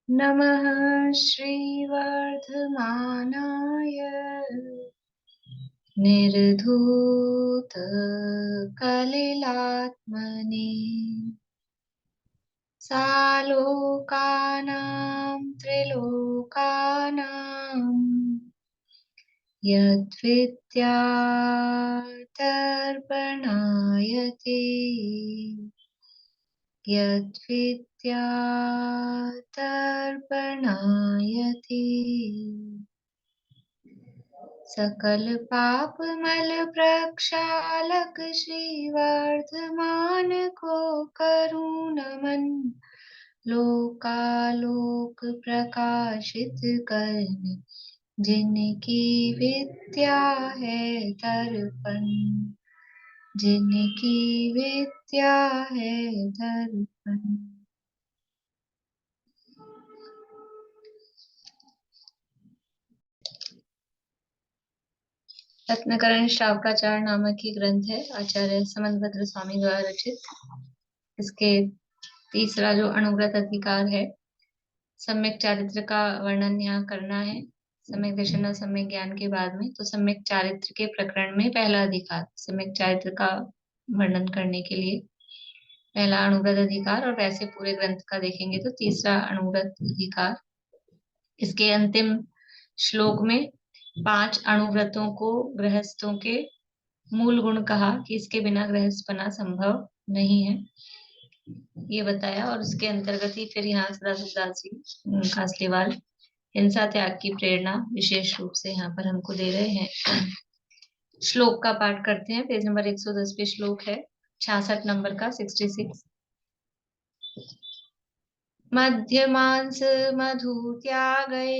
नमः श्रीवर्धमानाय निर्धूतकलिलात्मने सालोकानां त्रिलोकानां यद्विद्यातर्पणायते यद्विद्यातर्पणायते सकल पाप मल प्रक्षालक श्रीवर्धमान को करुण नमन लोकालोक प्रकाशित करने जिनकी विद्या है दर्पण जिनकी विद्या है दर्पण। रत्नकरण श्रावकाचार्य नामक ही ग्रंथ है, आचार्य समंतभद्र स्वामी द्वारा रचित। इसके तीसरा जो अनुव्रत अधिकार है, सम्यक चारित्र का वर्णन यहाँ करना है। सम्यक दर्शन और सम्यक ज्ञान के बाद में तो सम्यक चारित्र के प्रकरण में पहला अधिकार सम्यक चारित्र का वर्णन करने के लिए पहला अनुव्रत अधिकार, और वैसे पूरे ग्रंथ का देखेंगे तो तीसरा अनुव्रत अधिकार। इसके अंतिम श्लोक में 5 अनुव्रतों को गृहस्थों के मूल गुण कहा कि इसके बिना गृहस्थ बना संभव नहीं है, ये बताया। और उसके अंतर्गत ही फिर यहाँ सदाशिवदास जी खासलीवाल हिंसा त्याग की प्रेरणा विशेष रूप से यहाँ पर हमको दे रहे हैं। श्लोक का पाठ करते हैं। पेज नंबर 110 पे श्लोक है, 66 नंबर का, 66। मध्यमांस मधु त्यागै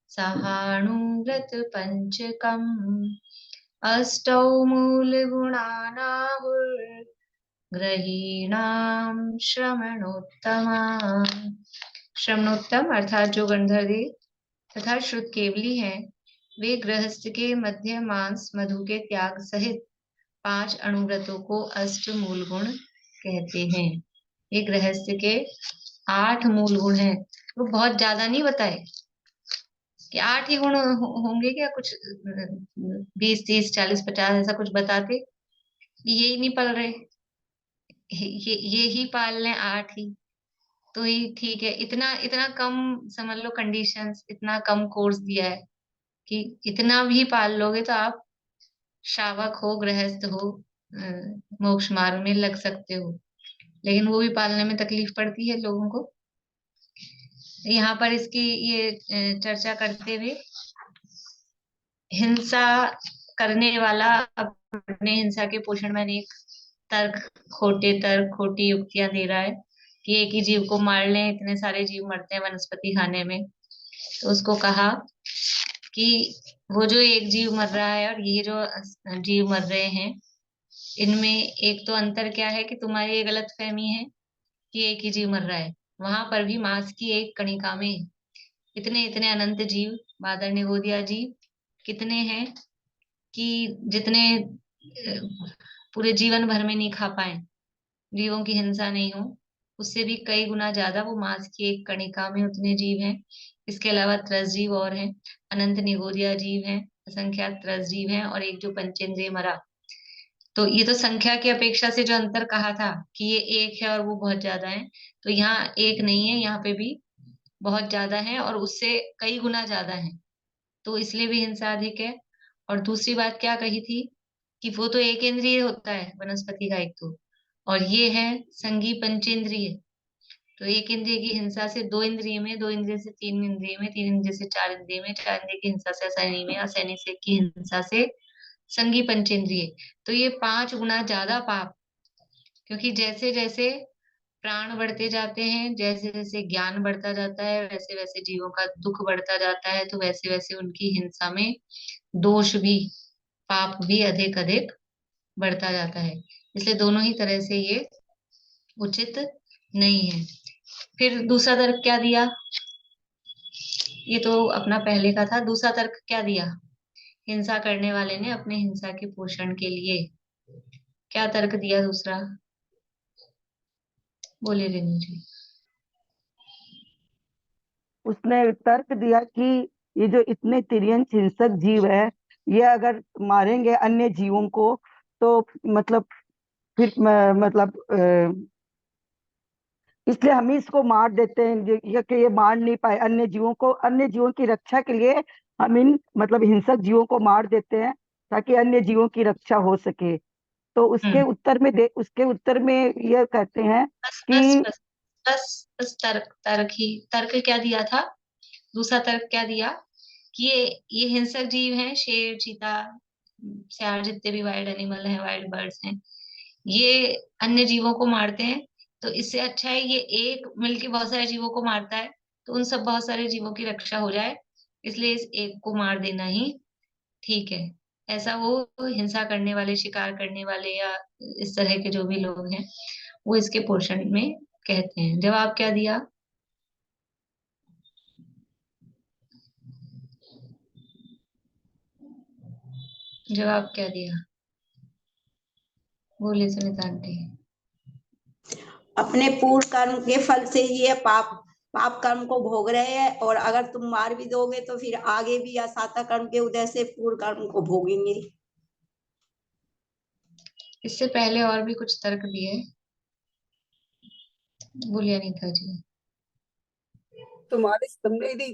सहानुव्रत पंचकम अष्टौ मूल गुणानाहुर्ग्रहीणाम श्रमणोत्तमा। श्रमणोत्तम अर्थात जो गंधर्व तथा श्रुत केवली हैं, वे गृहस्थ के मध्य मांस मधु के त्याग सहित 5 अनुव्रतों को अष्ट मूल गुण कहते हैं। ये गृहस्थ के 8 मूल गुण हैं। वो बहुत ज्यादा नहीं बताए कि 8 ही गुण होंगे क्या, कुछ 20 30 40 50 ऐसा कुछ बताते, यही नहीं पढ़ रहे, ये ही पाल लें 8 ही तो ही ठीक है। इतना इतना कम समझ लो, कंडीशंस इतना कम कोर्स दिया है कि इतना भी पाल लोगे तो आप श्रावक हो, गृहस्थ हो, मोक्ष मार्ग में लग सकते हो। लेकिन वो भी पालने में तकलीफ पड़ती है लोगों को। यहाँ पर इसकी ये चर्चा करते हुए हिंसा करने वाला अपने हिंसा के पोषण में अनेक तर्क खोटी युक्तियां दे रहा है कि एक ही जीव को मार लें, इतने सारे जीव मरते हैं वनस्पति खाने में। तो उसको कहा कि वो जो एक जीव मर रहा है और ये जो जीव मर रहे हैं, इनमें एक तो अंतर क्या है कि तुम्हारी ये गलत फहमी है कि एक ही जीव मर रहा है। वहां पर भी मांस की एक कणिका में इतने इतने अनंत जीव, बादर निगोदिया जीव कितने हैं कि जितने पूरे जीवन भर में नहीं खा पाए, जीवों की हिंसा नहीं हो, उससे भी कई गुना ज्यादा वो मांस की एक कणिका में उतने जीव हैं। इसके अलावा त्रस जीव और हैं, अनंत निगोदिया जीव हैं, असंख्यात त्रस जीव हैं, और एक जो पंचेंद्रिय मरा। तो ये तो संख्या की अपेक्षा से जो अंतर कहा था कि ये एक है और वो बहुत ज्यादा है, तो यहाँ एक नहीं है, यहाँ पे भी बहुत ज्यादा है और उससे कई गुना ज्यादा है, तो इसलिए भी हिंसा अधिक है। और दूसरी बात क्या कही थी कि वो तो एक इंद्रिय होता है वनस्पति का एक तो, और ये है संगी पंचेंद्रिय। तो एक इंद्रिय की हिंसा से दो इंद्रिय में, दो इंद्रिय से तीन इंद्रिय में, तीन इंद्रिय से चार इंद्रिय में, चार इंद्रिय की हिंसा से असैनी में, असैनी से की हिंसा से संगी पंचेंद्रिय। तो ये 5 गुना ज्यादा पाप, क्योंकि जैसे जैसे प्राण बढ़ते जाते हैं, जैसे जैसे ज्ञान बढ़ता जाता है, वैसे वैसे जीवों का दुख बढ़ता जाता है, तो वैसे वैसे उनकी हिंसा में दोष भी, पाप भी अधिक अधिक बढ़ता जाता है। इसलिए दोनों ही तरह से ये उचित नहीं है। फिर दूसरा तर्क क्या दिया, ये तो अपना पहले का था। दूसरा तर्क क्या दिया हिंसा करने वाले ने अपने हिंसा के पोषण के लिए, क्या तर्क दिया दूसरा, बोले रेणु जी। उसने तर्क दिया कि ये जो इतने तिर्यंच हिंसक जीव है, ये अगर मारेंगे अन्य जीवों को तो मतलब फिर मतलब इसलिए हम ही इसको मार देते हैं, कि ये मार नहीं पाए अन्य जीवों को, अन्य जीवों की रक्षा के लिए हम इन मतलब हिंसक जीवों को मार देते हैं ताकि अन्य जीवों की रक्षा हो सके। तो हम्म। उसके उत्तर में ये कहते हैं बस बस कि बस बस तर्क तर्क ही तर्क क्या दिया था? दूसरा तर्क क्या दिया? कि ये हिंसक जीव हैं, शेर, चीता, सियार, जितने भी वाइल्ड एनिमल हैं, वाइल्ड बर्ड्स हैं, ये अन्य जीवों को मारते हैं। तो इससे अच्छा है ये एक मिलके बहुत सारे जीवों को मारता है, तो उन सब बहुत सारे जीवों की रक्षा हो जाए, इसलिए इस एक को मार देना ही ठीक है। ऐसा वो हिंसा करने वाले, शिकार करने वाले या इस तरह के जो भी लोग हैं, वो इसके पोर्शन में कहते हैं। जवाब क्या दिया? जवाब क्या दिया? बोले सुनीता आंटी। अपने पूर्ण कर्म के फल से ये पाप पाप कर्म को भोग रहे हैं, और अगर तुम मार भी दोगे तो फिर आगे भी असाता कर्म के उदय से पूर्ण कर्म को भोगेंगे। इससे पहले और भी कुछ तर्क दिए, बोलिए अनीता जी। तुम्हारे तुमने यदि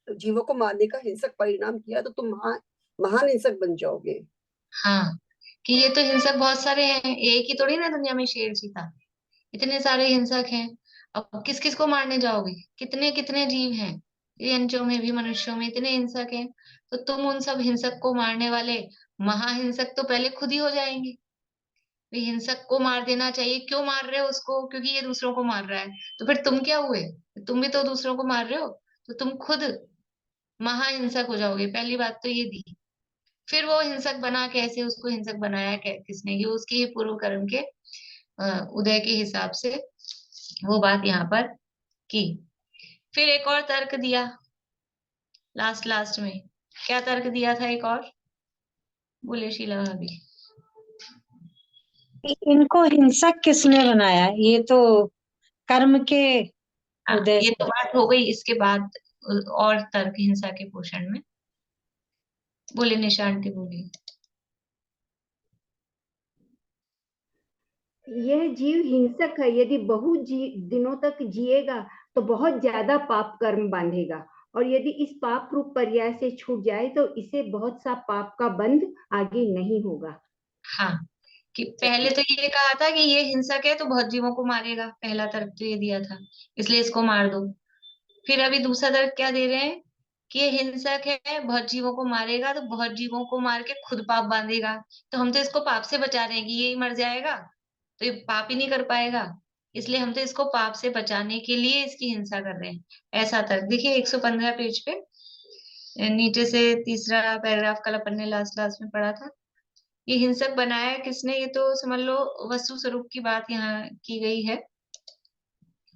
जीवों को मारने का हिंसक परिणाम किया तो तुम महान हिंसक बन जाओगे। हाँ, कि ये तो हिंसक बहुत सारे हैं, एक ही थोड़ी ना दुनिया में शेर, चीता, इतने सारे हिंसक हैं। अब किस किस को मारने जाओगे? कितने कितने जीव हैं, यंत्रों में भी, मनुष्यों में इतने हिंसक हैं। तो तुम उन सब हिंसक को मारने वाले महाहिंसक तो पहले खुद ही हो जाएंगे। भी हिंसक को मार देना चाहिए, क्यों मार रहे हो उसको? क्योंकि ये दूसरों को मार रहा है। तो फिर तुम क्या हुए? तुम भी तो दूसरों को मार रहे हो, तो तुम खुद महाहिंसक हो जाओगे। पहली बात तो ये दी। फिर वो हिंसक बना कैसे? उसको हिंसक बनाया किसने? ये उसके ही पूर्व कर्म के उदय के हिसाब से वो बात यहाँ पर की। फिर एक और तर्क दिया लास्ट लास्ट में। क्या तर्क दिया था एक और? बोले शीला भाभी। इनको हिंसक किसने बनाया? ये तो कर्म के हाँ, उदय ये से। तो बात हो गई। इसके बाद और तर्क हिंसा के पोषण में। बोले निशा आंटी, बोलिए। यह जीव हिंसक है, यदि बहुत दिनों तक जिएगा तो बहुत ज्यादा पाप कर्म बांधेगा, और यदि इस पाप रूप पर्याय से छूट जाए तो इसे बहुत सा पाप का बंध आगे नहीं होगा। हाँ, कि पहले तो ये कहा था कि ये हिंसक है तो बहुत जीवों को मारेगा, पहला तर्क तो ये दिया था, इसलिए इसको मार दो। फिर अभी दूसरा तर्क क्या दे रहे हैं? कि ये हिंसक है, बहुत जीवों को मारेगा, तो बहुत जीवों को मार के खुद पाप बांधेगा। तो हम तो इसको पाप से बचा रहे हैं कि ये ही मर जाएगा तो ये पाप ही नहीं कर पाएगा, इसलिए हम तो इसको पाप से बचाने के लिए इसकी हिंसा कर रहे हैं। ऐसा तर्क देखिए 115 पेज पे नीचे से तीसरा पैराग्राफ, कल अपन ने लास्ट लास्ट में पढ़ा था। ये हिंसक बनाया किसने? ये तो समझ लो वस्तु स्वरूप की बात यहाँ की गई है।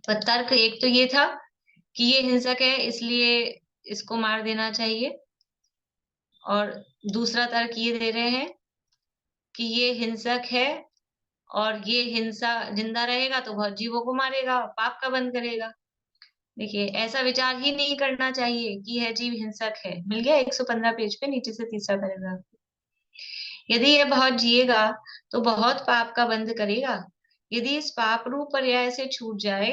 पर तर्क एक तो ये था कि ये हिंसक है इसलिए इसको मार देना चाहिए, और दूसरा तर्क ये दे रहे हैं कि ये हिंसक है और ये हिंसा जिंदा रहेगा तो बहुत जीवों को मारेगा, पाप का बंद करेगा। देखिए, ऐसा विचार ही नहीं करना चाहिए कि यह जीव हिंसक है। मिल गया 115 पेज पे नीचे से तीसरा पैराग्राफ। यदि यह बहुत जिएगा तो बहुत पाप का बंध करेगा, यदि इस पाप रूप पर्याय से छूट जाए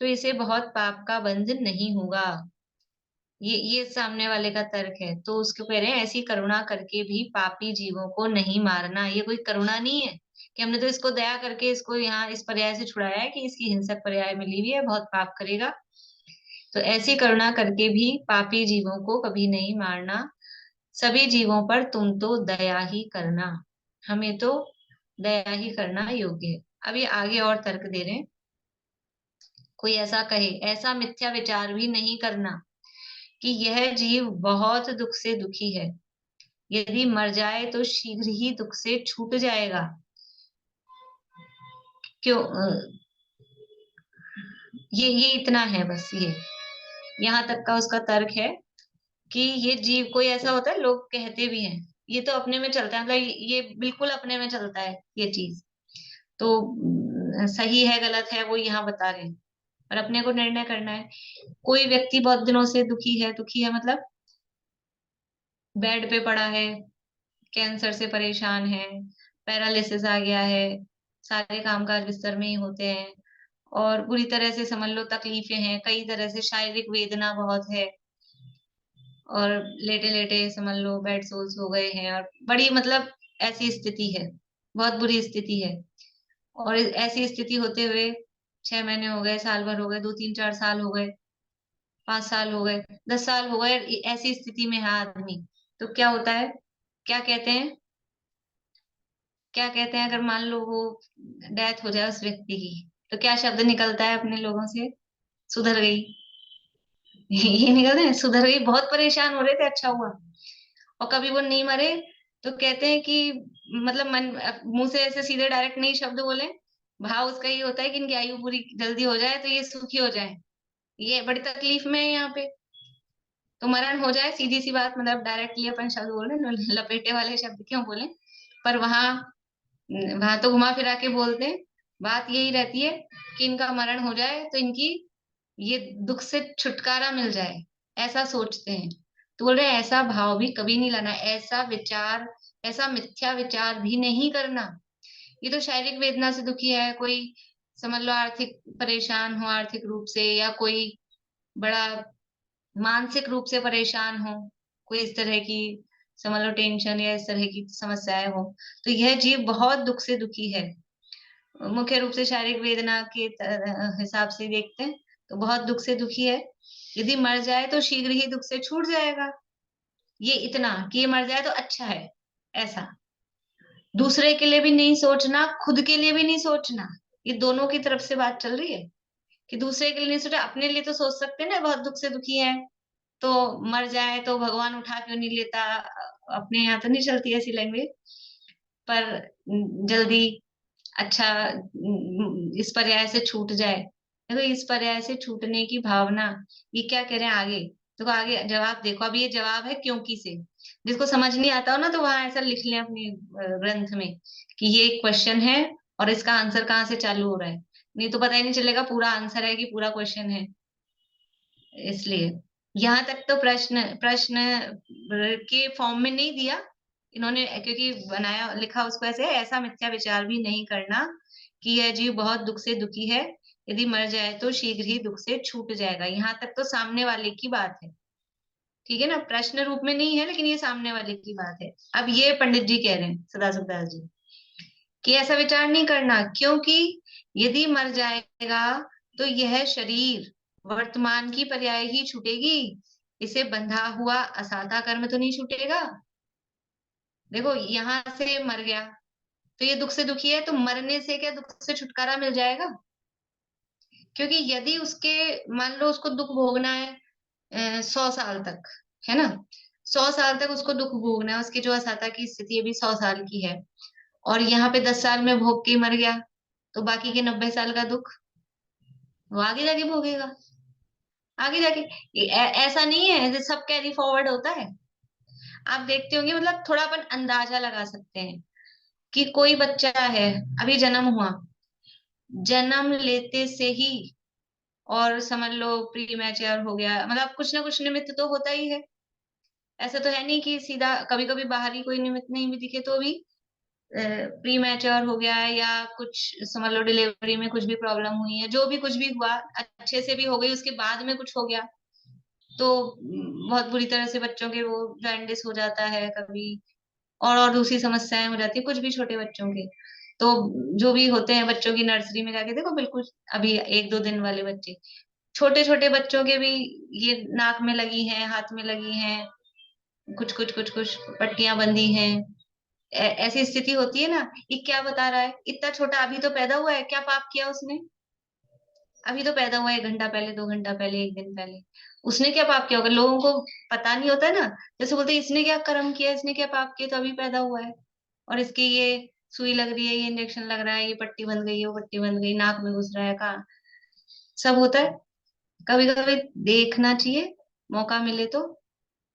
तो इसे बहुत पाप का बंध नहीं होगा। ये सामने वाले का तर्क है। तो उसको कह रहे हैं ऐसी करुणा करके भी पापी जीवों को नहीं मारना। ये कोई करुणा नहीं है कि हमने तो इसको दया करके इसको यहाँ इस पर्याय से छुड़ाया है कि इसकी हिंसक पर्याय मिली हुई है, बहुत पाप करेगा। तो ऐसी करुणा करके भी पापी जीवों को कभी नहीं मारना। सभी जीवों पर तुम तो दया ही करना, हमें तो दया ही करना योग्य है। अब ये आगे और तर्क दे रहे हैं। कोई ऐसा कहे, ऐसा मिथ्या विचार भी नहीं करना कि यह जीव बहुत दुख से दुखी है, यदि मर जाए तो शीघ्र ही दुख से छूट जाएगा। क्यों? ये इतना है बस, ये यहाँ तक का उसका तर्क है कि ये जीव कोई ऐसा होता है, लोग कहते भी हैं, ये तो अपने में चलता है, मतलब ये बिल्कुल अपने में चलता है ये चीज। तो सही है गलत है वो यहाँ बता रहे हैं। और अपने को निर्णय करना है। कोई व्यक्ति बहुत दिनों से दुखी है मतलब बेड पे पड़ा है, कैंसर से परेशान है, पैरालिसिस आ गया है, सारे कामकाज बिस्तर में ही होते हैं, और बुरी तरह से समझ लो तकलीफें हैं, कई तरह से शारीरिक वेदना बहुत है, और लेटे लेटे समझ लो बेड सोल्स हो गए हैं, और बड़ी मतलब ऐसी स्थिति है, बहुत बुरी स्थिति है। और ऐसी स्थिति होते हुए 6 महीने हो गए, साल भर हो गए, 2 3 4 साल हो गए, 5 साल हो गए, 10 साल हो गए, ऐसी स्थिति में है आदमी। तो क्या होता है, क्या कहते हैं, क्या कहते हैं, अगर मान लो वो डेथ हो जाए उस व्यक्ति की, तो क्या शब्द निकलता है अपने लोगों से? सुधर गई। ये निकलते हैं, सुधर गई, बहुत परेशान हो रहे थे, अच्छा हुआ। और कभी वो नहीं मरे तो कहते हैं कि मतलब मन मुंह से ऐसे सीधे डायरेक्ट नहीं शब्द बोले, भाव उसका ये होता है कि इनकी आयु पूरी जल्दी हो जाए तो ये सुखी हो जाए, ये बड़ी तकलीफ में है यहाँ पे। तो मरण हो जाए, सीधी सी बात, मतलब डायरेक्टली अपन शब्द बोल रहे हैं, लपेटे वाले शब्द क्यों बोले, पर वहां वहां तो घुमा फिरा के बोलते हैं। बात यही रहती है कि इनका मरण हो जाए तो इनकी ये दुख से छुटकारा मिल जाए, ऐसा सोचते हैं। तो बोल रहे हैं ऐसा भाव भी कभी नहीं लाना, ऐसा विचार, ऐसा मिथ्या विचार भी नहीं करना। ये तो शारीरिक वेदना से दुखी है कोई, समझ लो आर्थिक परेशान हो आर्थिक रूप से, या कोई बड़ा मानसिक रूप से परेशान हो, कोई इस तरह की समझ लो टेंशन या इस तरह की समस्याएं हो, तो यह जीव बहुत दुख से दुखी है। मुख्य रूप से शारीरिक वेदना के हिसाब से देखते हैं तो बहुत दुख से दुखी है। यदि मर जाए तो शीघ्र ही दुख से छूट जाएगा, ये इतना कि ये मर जाए तो अच्छा है, ऐसा। दूसरे के लिए भी नहीं सोचना, खुद के लिए भी नहीं सोचना, ये दोनों की तरफ से बात चल रही है कि दूसरे के लिए नहीं सोचा, अपने लिए तो सोच सकते हैं ना, बहुत दुख से दुखी है तो मर जाए तो भगवान उठा क्यों नहीं लेता, अपने यहाँ तो नहीं चलती ऐसी लैंग्वेज, पर जल्दी अच्छा इस पर्याय से छूट जाए। देखो इस पर्याय से छूटने की भावना, ये क्या कह रहे हैं आगे, देखो आगे जवाब देखो, अभी ये जवाब है क्योंकि से। जिसको समझ नहीं आता हो ना तो वहां ऐसा लिख लें अपने ग्रंथ में कि ये एक क्वेश्चन है और इसका आंसर कहाँ से चालू हो रहा है, नहीं तो पता ही नहीं चलेगा पूरा आंसर है कि पूरा क्वेश्चन है। इसलिए यहाँ तक तो प्रश्न प्रश्न के फॉर्म में नहीं दिया इन्होंने, क्योंकि बनाया लिखा उसको ऐसे है, ऐसा मिथ्या विचार भी नहीं करना कि यह जीव बहुत दुख से दुखी है, यदि मर जाए तो शीघ्र ही दुख से छूट जाएगा। यहाँ तक तो सामने वाले की बात है, ठीक है ना, प्रश्न रूप में नहीं है, लेकिन ये सामने वाले की बात है। अब ये पंडित जी कह रहे हैं सदाशिव दास जी कि ऐसा विचार नहीं करना, क्योंकि यदि मर जाएगा तो यह शरीर वर्तमान की पर्याय ही छूटेगी, इसे बंधा हुआ असाता कर्म तो नहीं छूटेगा। देखो यहाँ से मर गया तो ये दुख से दुखी है, तो मरने से क्या दुख से छुटकारा मिल जाएगा? क्योंकि यदि उसके मान लो उसको दुख भोगना है 100 साल तक, है ना, 100 साल तक उसको दुख भोगना है, उसकी जो असाता की स्थिति अभी 100 साल की है, और यहाँ पे 10 साल में भोग के ही मर गया, तो बाकी के 90 साल का दुख वो आगे जाके भोगेगा, आगे जाके। ऐसा नहीं है जैसे सब कैरी फॉरवर्ड होता है। आप देखते होंगे, मतलब थोड़ा अपन अंदाजा लगा सकते हैं कि कोई बच्चा है, अभी जन्म हुआ, जन्म लेते से ही, और समझ लो प्री मैच्योर हो गया, मतलब कुछ ना कुछ निमित्त तो होता ही है। ऐसा तो है नहीं कि सीधा, कभी कभी बाहरी कोई निमित्त नहीं भी दिखे तो भी प्री मैच्योर हो गया है, या कुछ समझ लो डिलीवरी में कुछ भी प्रॉब्लम हुई है, जो भी कुछ भी हुआ, अच्छे से भी हो गई, उसके बाद में कुछ हो गया तो बहुत बुरी तरह से बच्चों के वो जॉन्डिस हो जाता है कभी, और दूसरी समस्याएं हो जाती है कुछ भी छोटे बच्चों के। तो जो भी होते हैं बच्चों की नर्सरी में जाके देखो, बिल्कुल अभी 1 2 दिन वाले बच्चे, छोटे छोटे बच्चों के भी ये नाक में लगी हैं, हाथ में लगी हैं, कुछ कुछ कुछ कुछ पट्टियां बंधी हैं, ऐसी स्थिति होती है ना। ये क्या बता रहा है, इतना छोटा अभी तो पैदा हुआ है, क्या पाप किया उसने, अभी तो पैदा हुआ है 1 घंटा पहले, 2 घंटा पहले, 1 दिन पहले, उसने क्या पाप किया होगा, लोगों को पता नहीं होता है ना, जैसे बोलते हैं, इसने क्या कर्म किया, इसने क्या पाप किया तो अभी पैदा हुआ है, और इसके ये सुई लग रही है, ये इंजेक्शन लग रहा है, ये पट्टी बंध गई है, वो पट्टी बंध गई, नाक में घुस रहा है, कहाँ सब होता है। कभी कभी देखना चाहिए, मौका मिले तो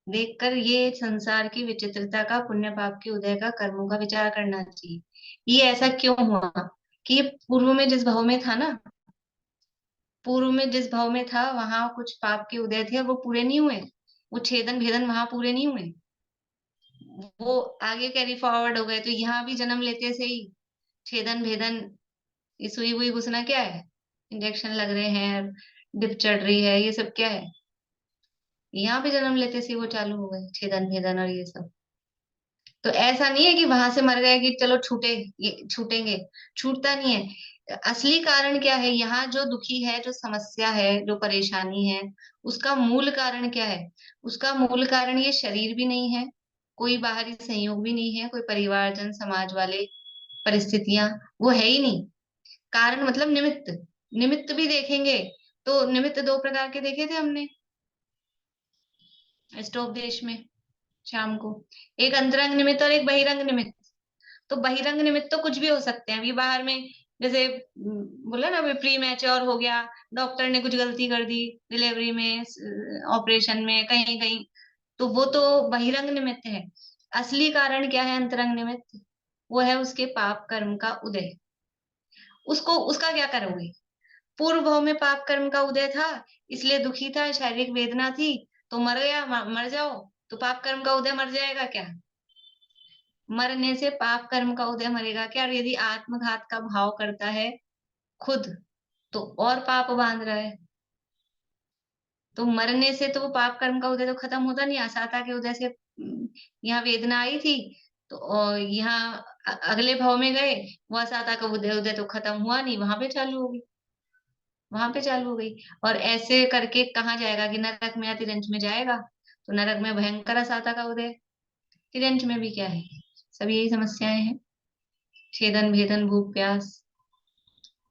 देखकर ये संसार की विचित्रता का, पुण्य पाप के उदय का, कर्मों का विचार करना चाहिए। ये ऐसा क्यों हुआ कि ये पूर्व में जिस भाव में था ना, पूर्व में जिस भाव में था वहां कुछ पाप के उदय थे और वो पूरे नहीं हुए, वो छेदन भेदन वहां पूरे नहीं हुए, वो आगे कैरी फॉरवर्ड हो गए। तो यहाँ भी जन्म लेते से ही छेदन भेदन, ये सुई हुई घुसना क्या है, इंजेक्शन लग रहे हैं, डिप चढ़ रही है, ये सब क्या है, यहाँ पे जन्म लेते से वो चालू हो गए छेदन भेदन और ये सब। तो ऐसा नहीं है कि वहां से मर गए कि चलो छूटे, ये छूटेंगे, छूटता नहीं है। असली कारण क्या है, यहाँ जो दुखी है, जो समस्या है, जो परेशानी है, उसका मूल कारण क्या है? उसका मूल कारण ये शरीर भी नहीं है, कोई बाहरी संयोग भी नहीं है, कोई परिवारजन समाज वाले परिस्थितियां, वो है ही नहीं। कारण मतलब निमित्त, निमित्त भी देखेंगे तो निमित्त दो प्रकार के देखे थे हमने स्टोपदेश में शाम को, एक अंतरंग निमित्त और एक बहिरंग निमित्त। तो बहिरंग निमित्त तो कुछ भी हो सकते हैं, अभी बाहर में जैसे बोला ना, प्री मैच्योर हो गया, डॉक्टर ने कुछ गलती कर दी डिलीवरी में, ऑपरेशन में, कहीं कहीं, तो वो तो बहिरंग निमित्त है। असली कारण क्या है, अंतरंग निमित्त, वो है उसके पाप कर्म का उदय। उसको उसका क्या करोगे? पूर्व भाव में पाप कर्म का उदय था, इसलिए दुखी था, शारीरिक वेदना थी, तो मर गया, मर जाओ, तो पाप कर्म का उदय मर जाएगा क्या? मरने से पाप कर्म का उदय मरेगा क्या? और यदि आत्मघात का भाव करता है खुद, तो और पाप बांध रहा है। तो मरने से तो वो पाप कर्म का उदय तो खत्म होता नहीं, आसाता के उदय से यहाँ वेदना आई थी, तो यहाँ अगले भाव में गए, वो असाता का उदय, उदय तो खत्म हुआ नहीं, वहां पे चालू हो गई, वहां पे चालू हो गई। और ऐसे करके कहाँ जाएगा, कि नरक में या तिरंज में जाएगा, तो नरक में भयंकर असाता का उदय, तिरंज में भी क्या है, सब यही समस्याएं हैं, छेदन भेदन भूख प्यास,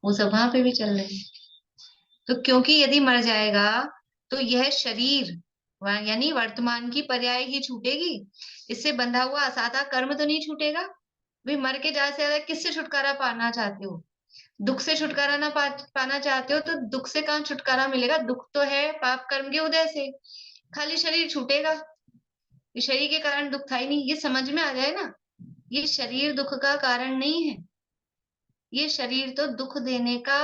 वो सब वहां पे भी चल रहे हैं। तो क्योंकि यदि मर जाएगा तो यह शरीर यानी वर्तमान की पर्याय ही छूटेगी, इससे बंधा हुआ असाता कर्म तो नहीं छूटेगा। भाई मर के ज्यादा से ज्यादा किससे छुटकारा पाना चाहते हो? दुख से छुटकारा ना पाना चाहते हो, तो दुख से कहाँ छुटकारा मिलेगा? दुख तो है पाप कर्म के उदय से, खाली शरीर छूटेगा, ये शरीर के कारण दुख था ही नहीं, ये समझ में आ जाए ना, ये शरीर दुख का कारण नहीं है, ये शरीर तो दुख देने का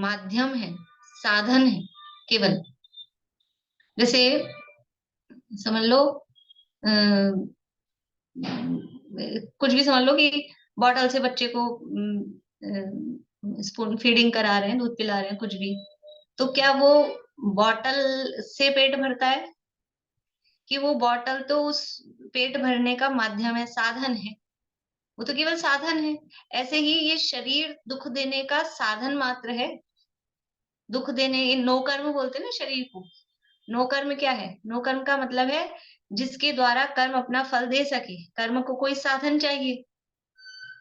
माध्यम है, साधन है केवल। जैसे समझ लो, अ, कुछ भी समझ लो कि बॉटल से बच्चे को स्पून फीडिंग करा रहे हैं, दूध पिला रहे हैं, कुछ भी, तो क्या वो बॉटल से पेट भरता है? कि वो बॉटल तो उस पेट भरने का माध्यम है, साधन है, वो तो केवल साधन है। ऐसे ही ये शरीर दुख देने का साधन मात्र है, दुख देने, ये नो कर्म बोलते हैं ना शरीर को। नो कर्म क्या है? नो कर्म का मतलब है जिसके द्वारा कर्म अपना फल दे सके, कर्म को कोई साधन चाहिए,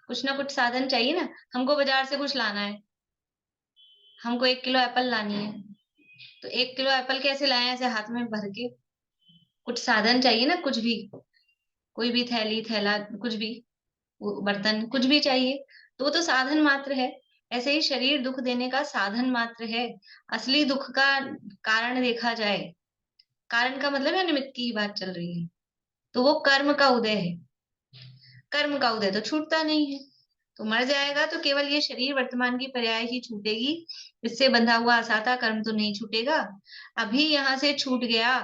कुछ ना कुछ साधन चाहिए ना। हमको बाजार से कुछ लाना है, हमको 1 किलो एप्पल लानी है, तो 1 किलो एप्पल कैसे लाए, ऐसे हाथ में भर के? कुछ साधन चाहिए ना, कुछ भी, कोई भी थैली थैला कुछ भी, बर्तन कुछ भी चाहिए, तो वो तो साधन मात्र है। ऐसे ही शरीर दुख देने का साधन मात्र है। असली दुख का कारण देखा जाए, कारण का मतलब है निमित्त की ही बात चल रही है, तो वो कर्म का उदय है। कर्म का उदय तो छूटता नहीं है, तो मर जाएगा तो केवल ये शरीर वर्तमान की पर्याय ही छूटेगी, इससे बंधा हुआ असाता कर्म तो नहीं छूटेगा। अभी यहाँ से छूट गया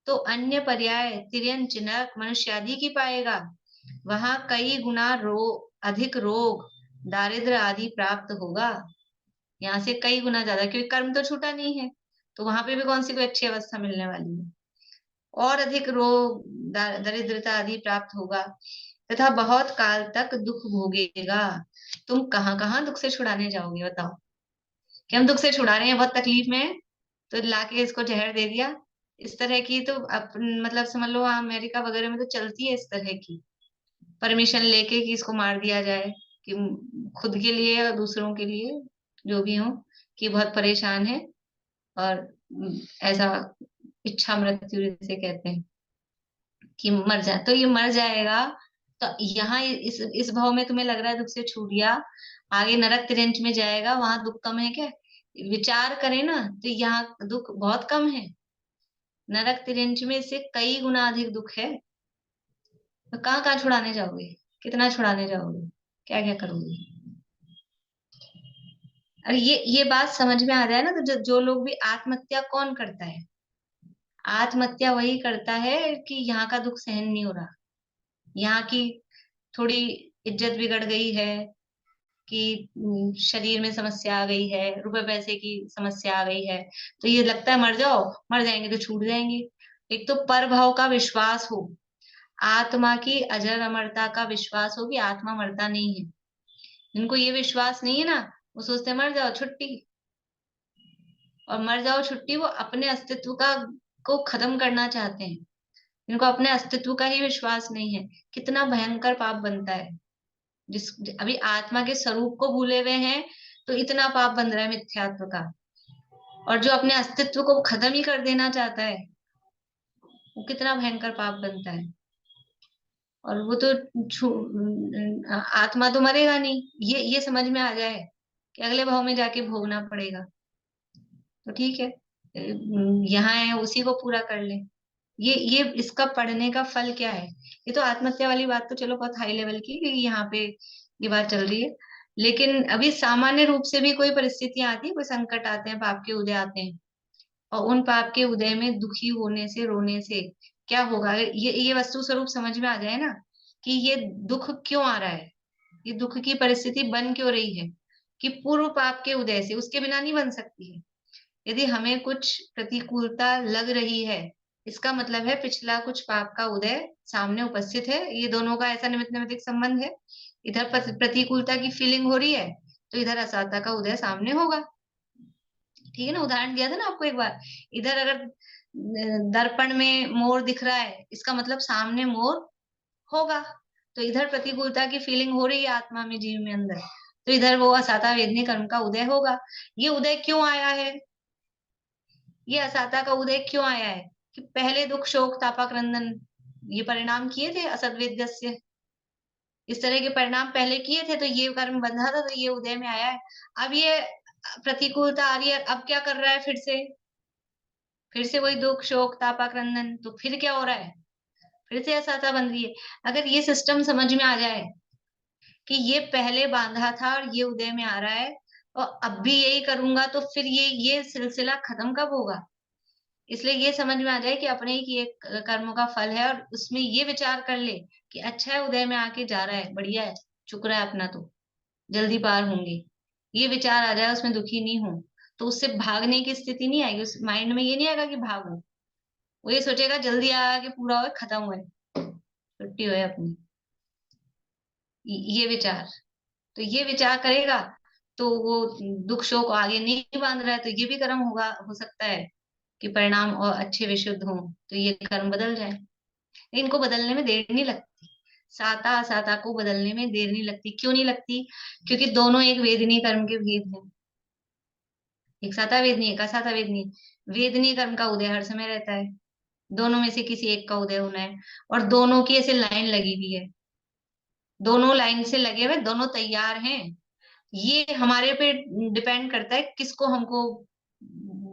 तो अन्य पर्याय तिर्यंच नरक मनुष्य आदि की पाएगा, वहां कई गुना अधिक रोग दारिद्र आदि प्राप्त होगा, यहाँ से कई गुना ज्यादा, क्योंकि कर्म तो छूटा नहीं है, तो वहां पे भी कौन सी कोई अच्छी अवस्था मिलने वाली है, और अधिक रोग दरिद्रता आदि प्राप्त होगा, तथा बहुत काल तक दुख भोगेगा। तुम कहाँ कहाँ दुख से छुड़ाने जाओगे बताओ? कि हम दुख से छुड़ा रहे हैं, बहुत तकलीफ में है, तो लाके इसको जहर दे दिया, इस तरह की तो मतलब समझ लो वहाँ अमेरिका वगैरह में तो चलती है इस तरह की, परमिशन लेके कि इसको मार दिया जाए, कि खुद के लिए और दूसरों के लिए, जो भी हो, कि बहुत परेशान है, और ऐसा इच्छा मृत्यु जिसे कहते हैं, कि मर जाए, तो ये मर जाएगा। तो यहाँ इस भाव में तुम्हें लग रहा है दुख से छूट गया, आगे नरक तिरंज में जाएगा, वहां दुख कम है क्या? विचार करें ना, तो यहाँ दुख बहुत कम है, नरक तिरंज में इससे कई गुना अधिक दुख है। तो कहाँ कहाँ छुड़ाने जाओगे, कितना छुड़ाने जाओगे, क्या क्या करोगे? और ये बात समझ में आ जाए ना, तो जो लोग भी आत्महत्या कौन करता है, आत्महत्या वही करता है कि यहाँ का दुख सहन नहीं हो रहा, यहाँ की थोड़ी इज्जत बिगड़ गई है, कि शरीर में समस्या आ गई है, रुपए पैसे की समस्या आ गई है, तो ये लगता है मर जाओ, मर जाएंगे तो छूट जाएंगे। एक तो परभाव का विश्वास हो, आत्मा की अजर अमरता का विश्वास हो कि आत्मा मरता नहीं है। इनको ये विश्वास नहीं है ना, वो सोचते हैं मर जाओ छुट्टी, और मर जाओ छुट्टी वो अपने अस्तित्व का को खत्म करना चाहते हैं। इनको अपने अस्तित्व का ही विश्वास नहीं है। कितना भयंकर पाप बनता है, जिस अभी आत्मा के स्वरूप को भूले हुए हैं, तो इतना पाप बन रहा है मिथ्यात्व का। और जो अपने अस्तित्व को खत्म ही कर देना चाहता है, वो कितना भयंकर पाप बनता है। और वो तो आत्मा तो मरेगा नहीं, ये समझ में आ जाए कि अगले भाव में जाके भोगना पड़ेगा, तो ठीक है, यहाँ है उसी को पूरा कर ले। ये इसका पढ़ने का फल क्या है? ये तो आत्महत्या वाली बात तो चलो बहुत हाई लेवल की, कि यहाँ पे ये बात चल रही है, लेकिन अभी सामान्य रूप से भी कोई परिस्थितियां आती है, कोई संकट आते हैं, पाप के उदय आते हैं, और उन पाप के उदय में दुखी होने से, रोने से क्या होगा? ये वस्तु स्वरूप समझ में आ जाए ना, कि ये दुख क्यों आ रहा है, ये दुख की परिस्थिति बन क्यों रही है, कि पूर्व पाप के उदय से, उसके बिना नहीं बन सकती है। यदि हमें कुछ प्रतिकूलता लग रही है, इसका मतलब है पिछला कुछ पाप का उदय सामने उपस्थित है, ये दोनों का ऐसा निमित्त नैमित्तिक संबंध है। इधर प्रतिकूलता की फीलिंग हो रही है, तो इधर असाता का उदय सामने होगा। ठीक है ना, उदाहरण दिया था ना आपको एक बार। इधर अगर दर्पण में मोर दिख रहा है, इसका मतलब सामने मोर होगा, तो इधर प्रतिकूलता की फीलिंग हो रही है आत्मा में, जीव में, अंदर, तो इधर वो असाता वेदनी कर्म का उदय होगा। ये उदय क्यों आया है, ये असाता का उदय क्यों आया है? कि पहले दुख शोक तापा क्रंदन ये परिणाम किए थे असद्वेद्यस्य, इस तरह के परिणाम पहले किए थे, तो ये कर्म बंधा था, तो ये उदय में आया है। अब ये प्रतिकूलता आ रही है, अब क्या कर रहा है? फिर से वही दुख शोक तापा क्रंदन, तो फिर क्या हो रहा है? फिर से असाता बन रही है। अगर ये सिस्टम समझ में आ जाए कि ये पहले बांधा था और ये उदय में आ रहा है, और अब भी यही करूंगा, तो फिर ये सिलसिला खत्म कब होगा? इसलिए ये समझ में आ जाए कि अपने ही किए कर्मों का फल है, और उसमें ये विचार कर ले कि अच्छा है, उदय में आके जा रहा है, बढ़िया है, चुक रहा है अपना, तो जल्दी पार होंगे, ये विचार आ जाए, उसमें दुखी नहीं हो, तो उससे भागने की स्थिति नहीं आएगी। उस माइंड में ये नहीं आएगा कि भागो, वो ये सोचेगा जल्दी आके पूरा हो, खत्म हुए, छुट्टी हो अपनी, ये विचार। तो ये विचार करेगा, तो वो दुख शोक आगे नहीं बांध रहा है, तो ये भी कर्म होगा, हो सकता है कि परिणाम और अच्छे विशुद्ध हों, तो ये कर्म बदल जाए। इनको बदलने में देर नहीं लगती, साता असाता को बदलने में देर नहीं लगती। क्यों नहीं लगती? क्योंकि दोनों एक वेदनीय कर्म के भेद हैं। एक साता वेदनी, एक असाता वेदनी। वेदनीय कर्म का उदय हर समय रहता है, दोनों में से किसी एक का उदय होना है, और दोनों की ऐसे लाइन लगी हुई है, दोनों लाइन से लगे हुए, दोनों तैयार हैं। ये हमारे पे डिपेंड करता है किसको हमको